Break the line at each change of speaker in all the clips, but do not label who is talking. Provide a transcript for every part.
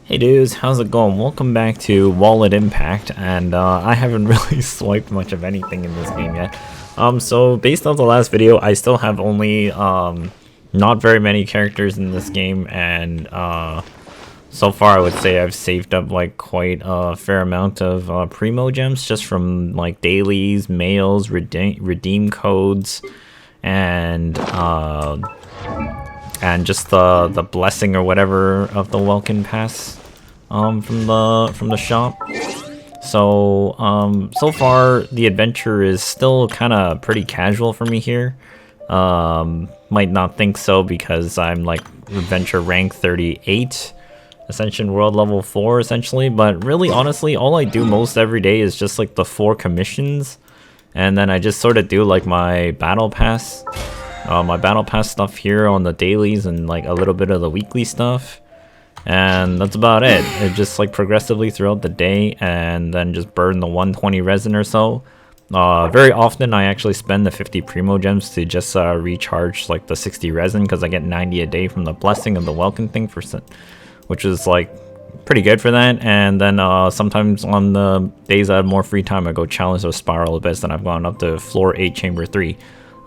Hey dudes, how's it going? Welcome back to Wallet Impact, and I haven't really swiped much of anything in this game yet. So based off the last video, I still have only not very many characters in this game, and so far I would say I've saved up like quite a fair amount of primogems just from like dailies, mails, redeem codes, and just the blessing or whatever of the Welkin pass from the shop. So so far the adventure is still kind of pretty casual for me here. Might not think so because I'm like adventure rank 38, Ascension World level 4 essentially, but really honestly all I do most every day is just like the 4 commissions, and then I just sort of do like my battle pass. My battle pass stuff here on the dailies and like a little bit of the weekly stuff, and that's about it. It just like progressively throughout the day, and then just burn the 120 resin or so. Very often I actually spend the 50 primogems to just recharge like the 60 resin because I get 90 a day from the blessing of the Welkin thing which is like pretty good for that. And then sometimes on the days I have more free time I go challenge those spiral abyss, and I've gone up to floor 8 chamber 3.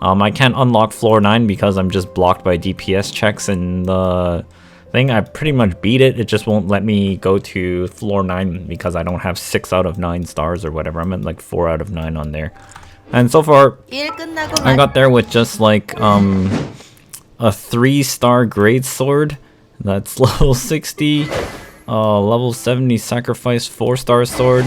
I can't unlock floor 9 because I'm just blocked by DPS checks in the thing. I pretty much beat it. It just won't let me go to floor 9 because I don't have 6 out of 9 stars or whatever. I'm at like 4 out of 9 on there. And so far, I got there with just like a 3-star great sword. That's level 60. Level 70 sacrifice 4-star sword.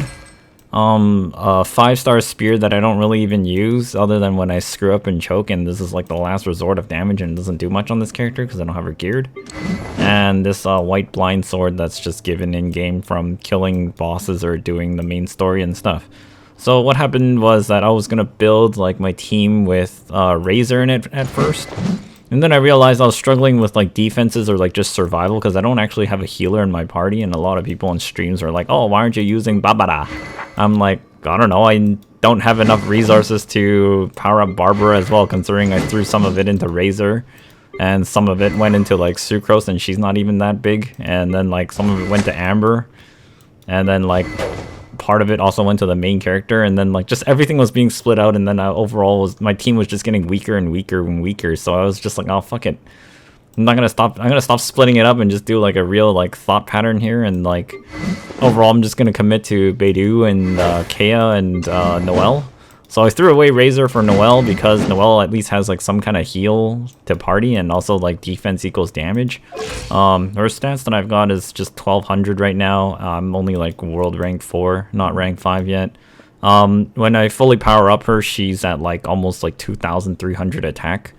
A 5-star spear that I don't really even use other than when I screw up and choke, and this is like the last resort of damage and doesn't do much on this character because I don't have her geared. And this white blind sword that's just given in game from killing bosses or doing the main story and stuff. So what happened was that I was gonna build like my team with Razor in it at first, and then I realized I was struggling with like defenses or like just survival because I don't actually have a healer in my party, and a lot of people on streams are like, oh, why aren't you using Babara? I'm like, I don't know, I don't have enough resources to power up Barbara as well, considering I threw some of it into Razor and some of it went into like Sucrose, and she's not even that big, and then like some of it went to Amber, and then like part of it also went to the main character, and then like just everything was being split out, and then overall my team was just getting weaker and weaker and weaker. So I was just like, oh fuck it, I'm gonna stop splitting it up and just do like a real like thought pattern here, and like overall I'm just gonna commit to Beidou and Kaeya and Noelle. So I threw away Razor for Noelle because Noelle at least has like some kind of heal to party, and also like defense equals damage. Her stats that I've got is just 1200 right now. I'm only like world rank 4, not rank 5 yet. When I fully power up her, she's at like almost like 2300 attack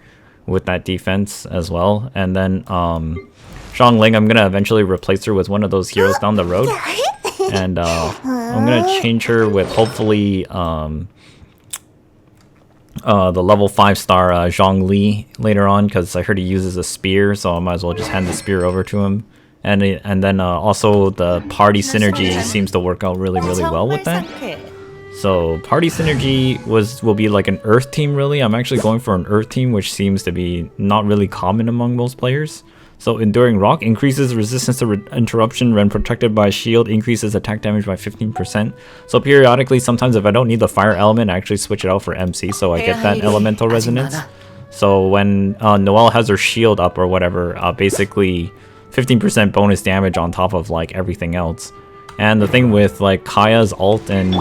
with that defense as well. And then Zhongli, I'm gonna eventually replace her with one of those heroes down the road, and I'm gonna change her with hopefully the level 5-star Zhongli later on, because I heard he uses a spear, so I might as well just hand the spear over to him. And then also the party synergy seems to work out really well with that. So party synergy will be like an earth team really. I'm actually going for an earth team, which seems to be not really common among most players. So Enduring Rock increases resistance to interruption when protected by a shield, increases attack damage by 15%. So periodically, sometimes if I don't need the fire element, I actually switch it out for MC, so I get that elemental resonance. So when Noelle has her shield up or whatever, basically 15% bonus damage on top of like everything else. And the thing with like Kaeya's ult and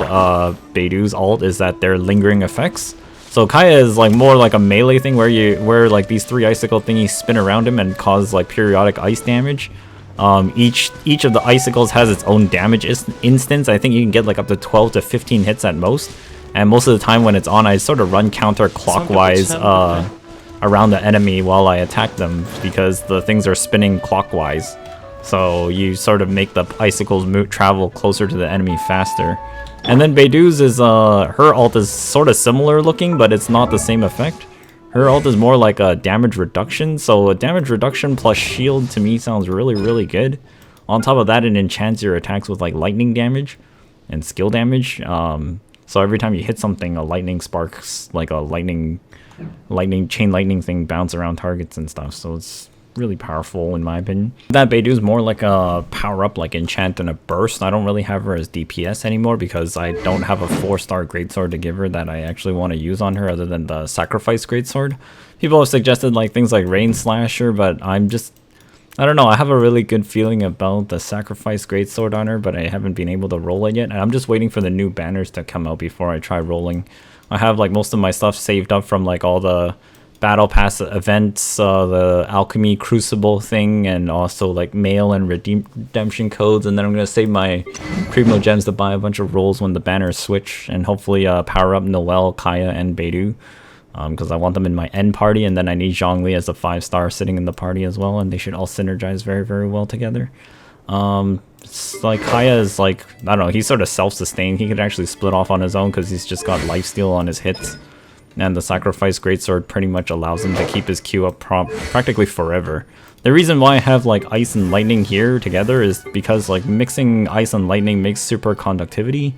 Beidou's ult is that they're lingering effects. So Kaeya is like more like a melee thing where like these 3 icicle thingies spin around him and cause like periodic ice damage. Each of the icicles has its own damage instance. I think you can get like up to 12 to 15 hits at most. And most of the time when it's on, I sort of run counterclockwise around the enemy while I attack them, because the things are spinning clockwise. So you sort of make the icicles travel closer to the enemy faster. And then Beidou's is, her ult is sort of similar looking, but it's not the same effect. Her ult is more like a damage reduction, so a damage reduction plus shield to me sounds really good. On top of that, it enchants your attacks with like lightning damage and skill damage. So every time you hit something, a lightning sparks, like a chain lightning thing bounce around targets and stuff. So it's really powerful in my opinion. That Beidou is more like a power up, like enchant and a burst. I don't really have her as DPS anymore because I don't have a 4-star greatsword to give her that I actually want to use on her other than the sacrifice greatsword. People have suggested like things like Rain Slasher, but I don't know, I have a really good feeling about the sacrifice greatsword on her, but I haven't been able to roll it yet, and I'm just waiting for the new banners to come out before I try rolling. I have like most of my stuff saved up from like all the battle pass events, the alchemy crucible thing, and also like mail and redemption codes, and then I'm gonna save my primogems to buy a bunch of rolls when the banners switch, and hopefully power up Noelle, Kaeya, and Beidou, because I want them in my end party, and then I need Zhongli as a 5-star sitting in the party as well, and they should all synergize very, very well together. It's like Kaeya is like, I don't know, he's sort of self-sustained. He could actually split off on his own because he's just got lifesteal on his hits. And the sacrifice greatsword pretty much allows him to keep his Q up practically forever. The reason why I have like ice and lightning here together is because like mixing ice and lightning makes super conductivity,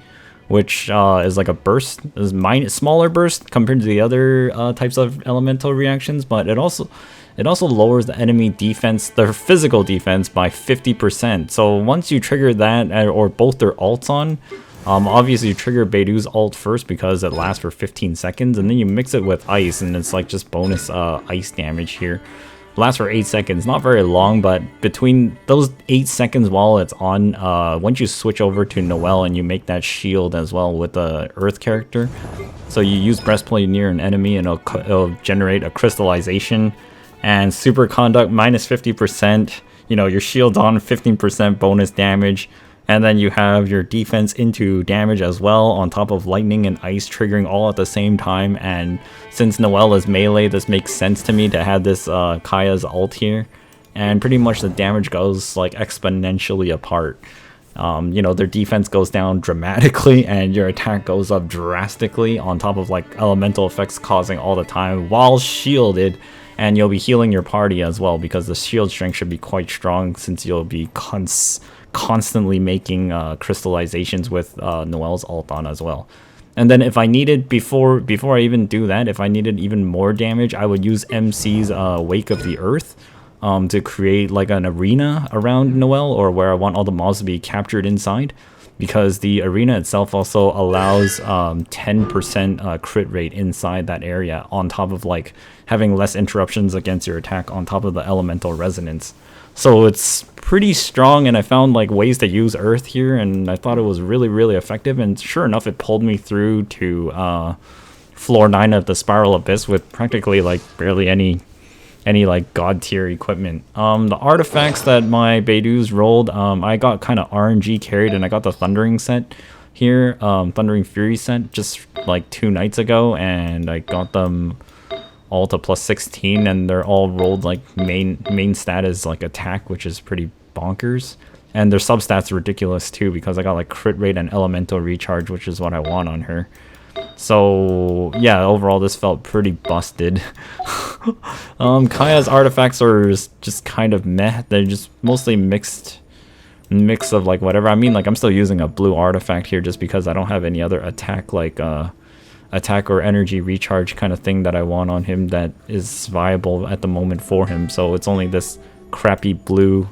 which is like a burst, is smaller burst compared to the other types of elemental reactions, but it also lowers the enemy defense, their physical defense, by 50%. So once you trigger that or both their ults on, obviously you trigger Beidou's ult first because it lasts for 15 seconds, and then you mix it with ice, and it's like just bonus ice damage here. Lasts for 8 seconds, not very long, but between those 8 seconds while it's on, once you switch over to Noelle and you make that shield as well with the earth character, so you use breastplate near an enemy and it'll generate a crystallization, and super conduct minus 50%, you know, your shield's on 15% bonus damage, and then you have your defense into damage as well, on top of lightning and ice triggering all at the same time. And since Noelle is melee, this makes sense to me to have this Kaeya's ult here, and pretty much the damage goes like exponentially apart. You know, their defense goes down dramatically and your attack goes up drastically, on top of like elemental effects causing all the time while shielded, and you'll be healing your party as well because the shield strength should be quite strong since you'll be constantly making crystallizations with Noelle's ult on as well. And then if I needed, before I even do that, if I needed even more damage, I would use MC's Wake of the Earth to create like an arena around Noelle, or where I want all the mobs to be captured inside, because the arena itself also allows 10% crit rate inside that area, on top of like having less interruptions against your attack, on top of the elemental resonance. So it's pretty strong, and I found like ways to use earth here, and I thought it was really, really effective, and sure enough it pulled me through to floor 9 of the Spiral Abyss with practically like barely any like god tier equipment. The artifacts that my Beidou's rolled, I got kind of RNG carried, and I got the Thundering set here, Thundering Fury set, just like 2 nights ago, and I got them all to plus 16, and they're all rolled like main stat is like attack, which is pretty bonkers, and their substats are ridiculous too, because I got like crit rate and elemental recharge, which is what I want on her. So yeah, overall this felt pretty busted. Kaeya's artifacts are just kind of meh. They're just mostly mix of like whatever. I mean, like I'm still using a blue artifact here just because I don't have any other attack like attack or energy recharge kind of thing that I want on him that is viable at the moment for him. So it's only this crappy blue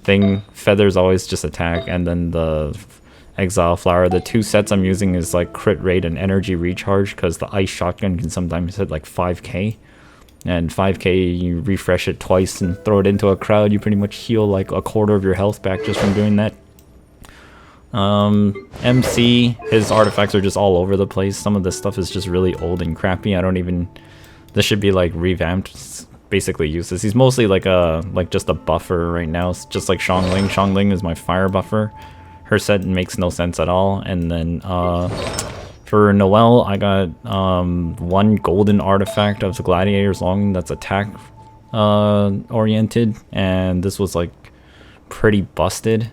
thing. Feather's always just attack, and then the Exile flower. The 2 sets I'm using is like crit rate and energy recharge, because the ice shotgun can sometimes hit like 5k, and 5k you refresh it twice and throw it into a crowd, you pretty much heal like a quarter of your health back just from doing that. MC, his artifacts are just all over the place. Some of this stuff is just really old and crappy. This should be like revamped. It's basically useless. He's mostly like just a buffer right now. It's just like Zhongli. Zhongli is my fire buffer. Her set makes no sense at all. And then for Noelle, I got 1 golden artifact of the Gladiator's Long that's attack oriented, and this was like pretty busted,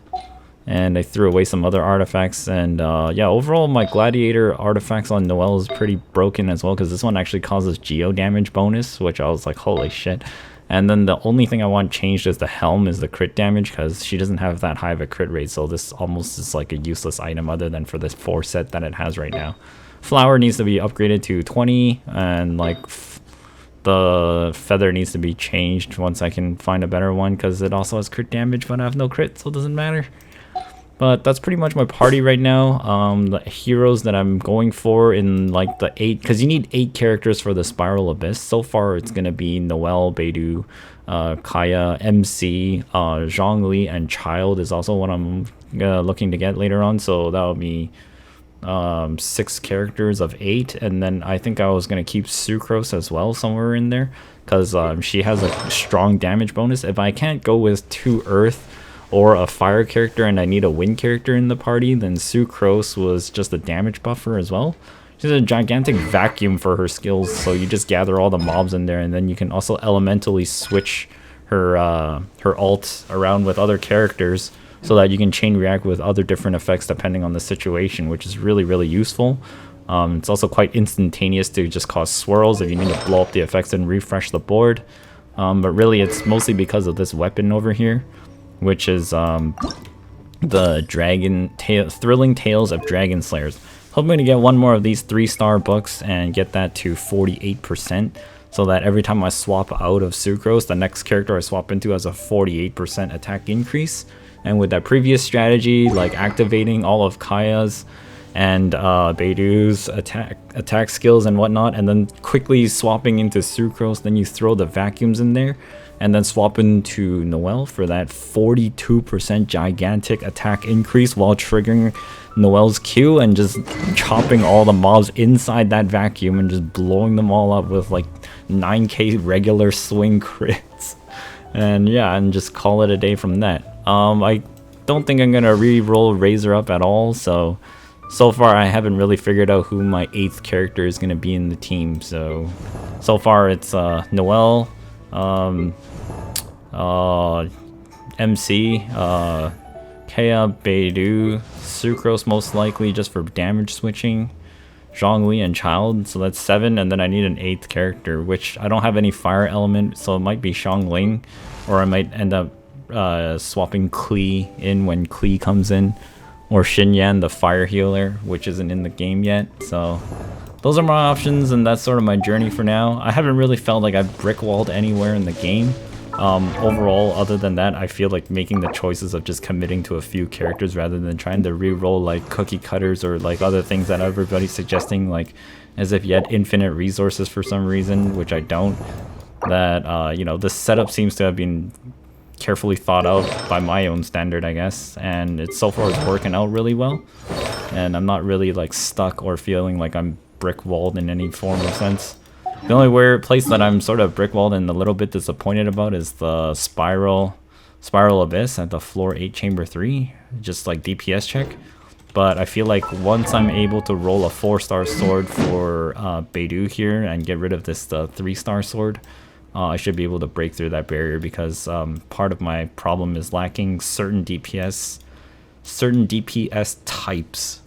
and I threw away some other artifacts. And yeah, overall my Gladiator artifacts on Noelle is pretty broken as well, because this one actually causes geo damage bonus, which I was like, holy shit. And then the only thing I want changed is the helm, is the crit damage, because she doesn't have that high of a crit rate, so this almost is like a useless item other than for this 4 set that it has right now. Flower needs to be upgraded to 20, and like the feather needs to be changed once I can find a better one, because it also has crit damage, but I have no crit, so it doesn't matter. But that's pretty much my party right now. The heroes that I'm going for in like the 8, because you need 8 characters for the Spiral Abyss. So far it's going to be Noelle, Beidou, Kaeya, MC, Zhongli, and Childe is also what I'm looking to get later on. So that would be 6 characters of 8, and then I think I was going to keep Sucrose as well somewhere in there, because she has a strong damage bonus. If I can't go with 2 earth or a fire character and I need a wind character in the party, then Sucrose was just a damage buffer as well. She's a gigantic vacuum for her skills, so you just gather all the mobs in there, and then you can also elementally switch her her ult around with other characters so that you can chain react with other different effects depending on the situation, which is really, really useful. It's also quite instantaneous to just cause swirls if you need to blow up the effects and refresh the board. But really it's mostly because of this weapon over here, which is the Thrilling Tales of Dragon Slayers. Hoping to get one more of these 3-star books and get that to 48%, so that every time I swap out of Sucrose, the next character I swap into has a 48% attack increase. And with that previous strategy, like activating all of Kaeya's and Beidou's attack skills and whatnot, and then quickly swapping into Sucrose, then you throw the vacuums in there, and then swap into Noelle for that 42% gigantic attack increase while triggering Noelle's Q and just chopping all the mobs inside that vacuum and just blowing them all up with like 9k regular swing crits. And yeah, and just call it a day from that. I don't think I'm gonna re-roll Razor up at all, so far I haven't really figured out who my 8th character is gonna be in the team. So far it's Noelle, MC, Kaeya, Beidou, Sucrose most likely just for damage switching, Zhongli, and Childe. So that's 7, and then I need an 8th character, which I don't have any fire element, so it might be Xiangling, or I might end up swapping Klee in when Klee comes in, or Xinyan, the fire healer, which isn't in the game yet. So those are my options, and that's sort of my journey for now. I haven't really felt like I've brick-walled anywhere in the game. Overall, other than that, I feel like making the choices of just committing to a few characters rather than trying to re-roll like cookie cutters or like other things that everybody's suggesting, like as if you had infinite resources for some reason, which I don't. That, you know, the setup seems to have been carefully thought out by my own standard, I guess, and it's so far it's working out really well, and I'm not really like stuck or feeling like I'm brick-walled in any form or sense. The only weird place that I'm sort of brick-walled and a little bit disappointed about is the Spiral Abyss at the floor 8 chamber 3, just like DPS check. But I feel like once I'm able to roll a 4-star sword for Beidou here and get rid of this 3-star sword, I should be able to break through that barrier, because part of my problem is lacking certain DPS types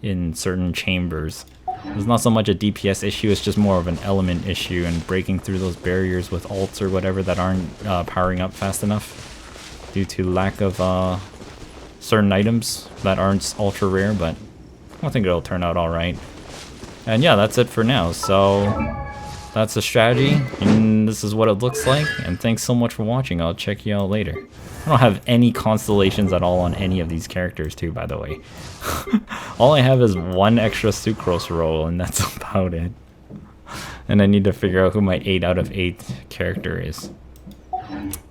in certain chambers. It's not so much a DPS issue, it's just more of an element issue, and breaking through those barriers with ults or whatever that aren't powering up fast enough due to lack of certain items that aren't ultra rare. But I think it'll turn out alright. And yeah, that's it for now. So that's the strategy, and this is what it looks like, and thanks so much for watching. I'll check you out later. I don't have any constellations at all on any of these characters too, by the way. All I have is 1 extra Sucrose roll, and that's about it. And I need to figure out who my 8 out of 8 character is.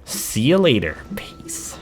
See you later. Peace.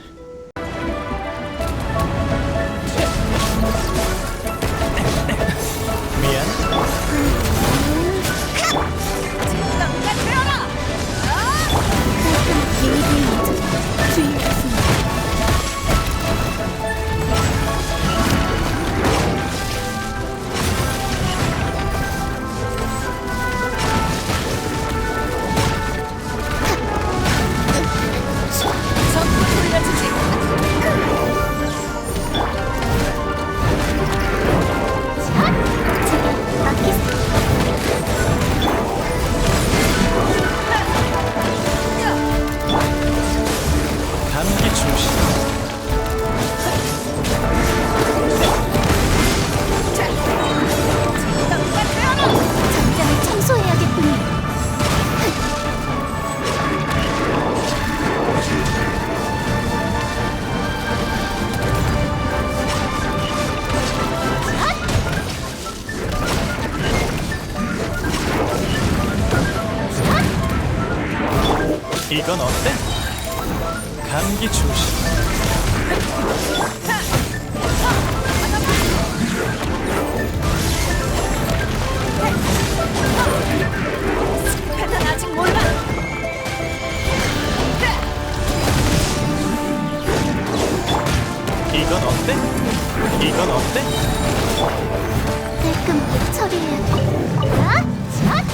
이건 어때? 감기 조심.
패턴 아직 몰라.
이건 어때? 이건 어때?
깔끔하게 처리해야 돼. 자, 자.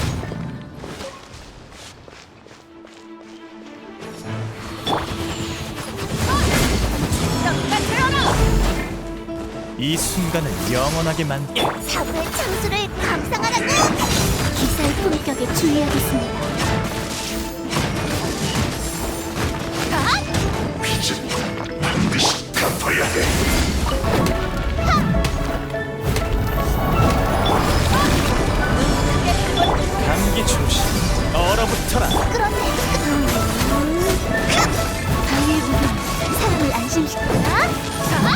이 순간을 영원하게 만들.
사고의 창수를 감상하라고. 기사의 품격에 주의하겠습니다.
빚은 반드시 갚아야 해.
감기 조심. 얼어붙어라.
그렇네. 방해 부분 사람을 안심시키나? 자.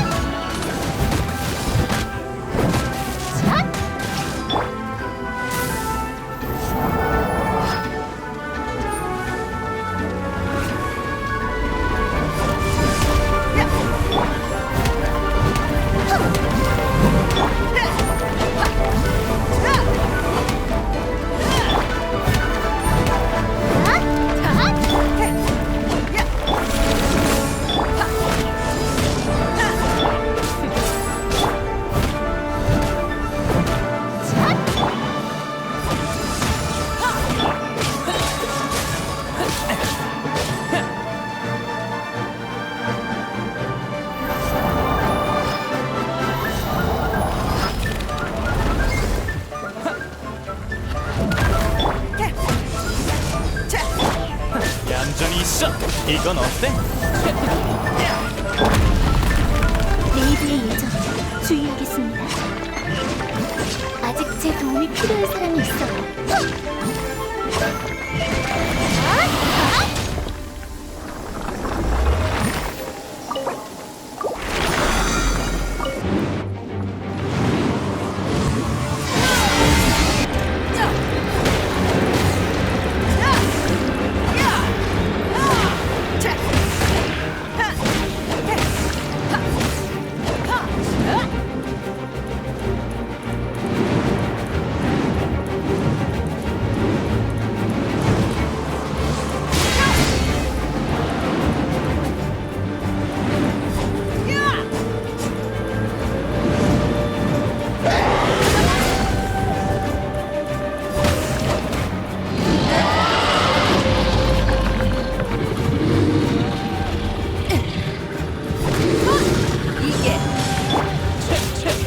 얌전히 있어. 이건 어때?
레이드의 예정 주의하겠습니다. 아직 제 도움이 필요한 사람이 있어요.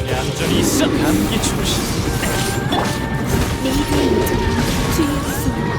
얌전히 있어. 감기 조심.
레이드의 예정 주의하겠습니다.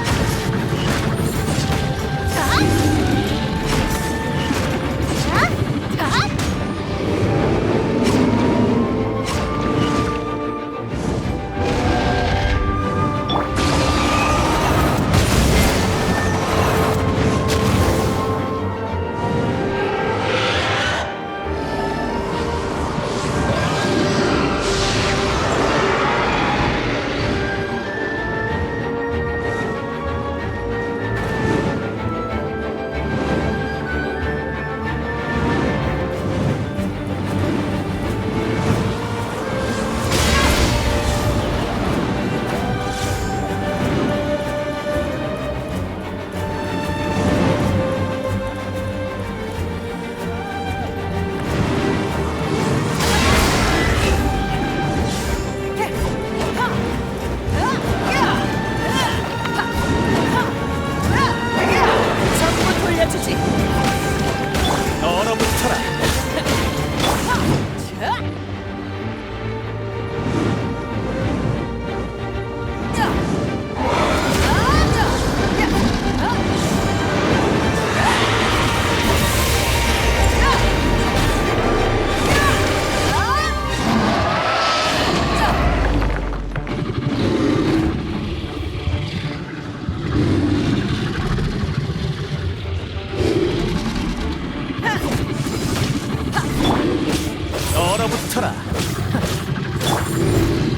얼어붙어라.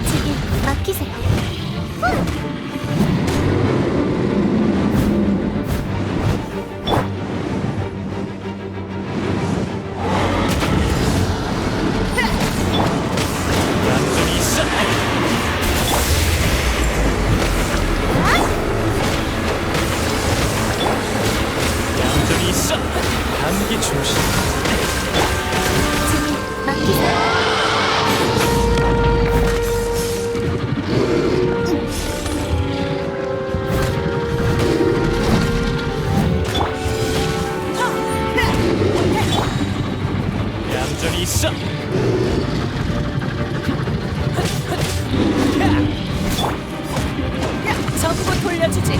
제게 맡기세요.
얌전히 있어.
전부 돌려주지.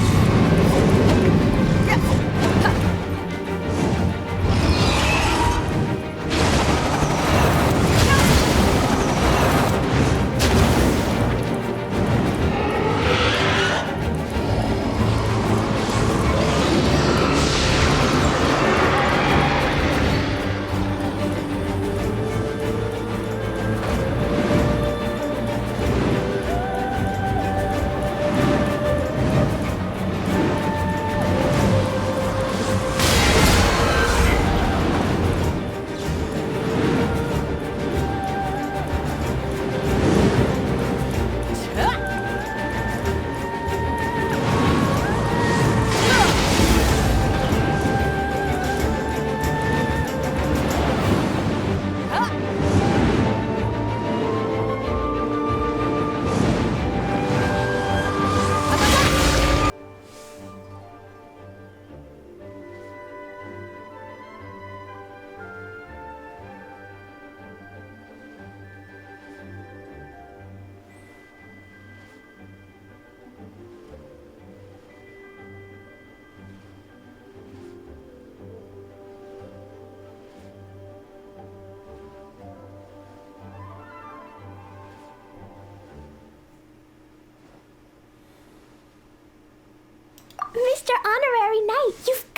Mr. Honorary Knight, you've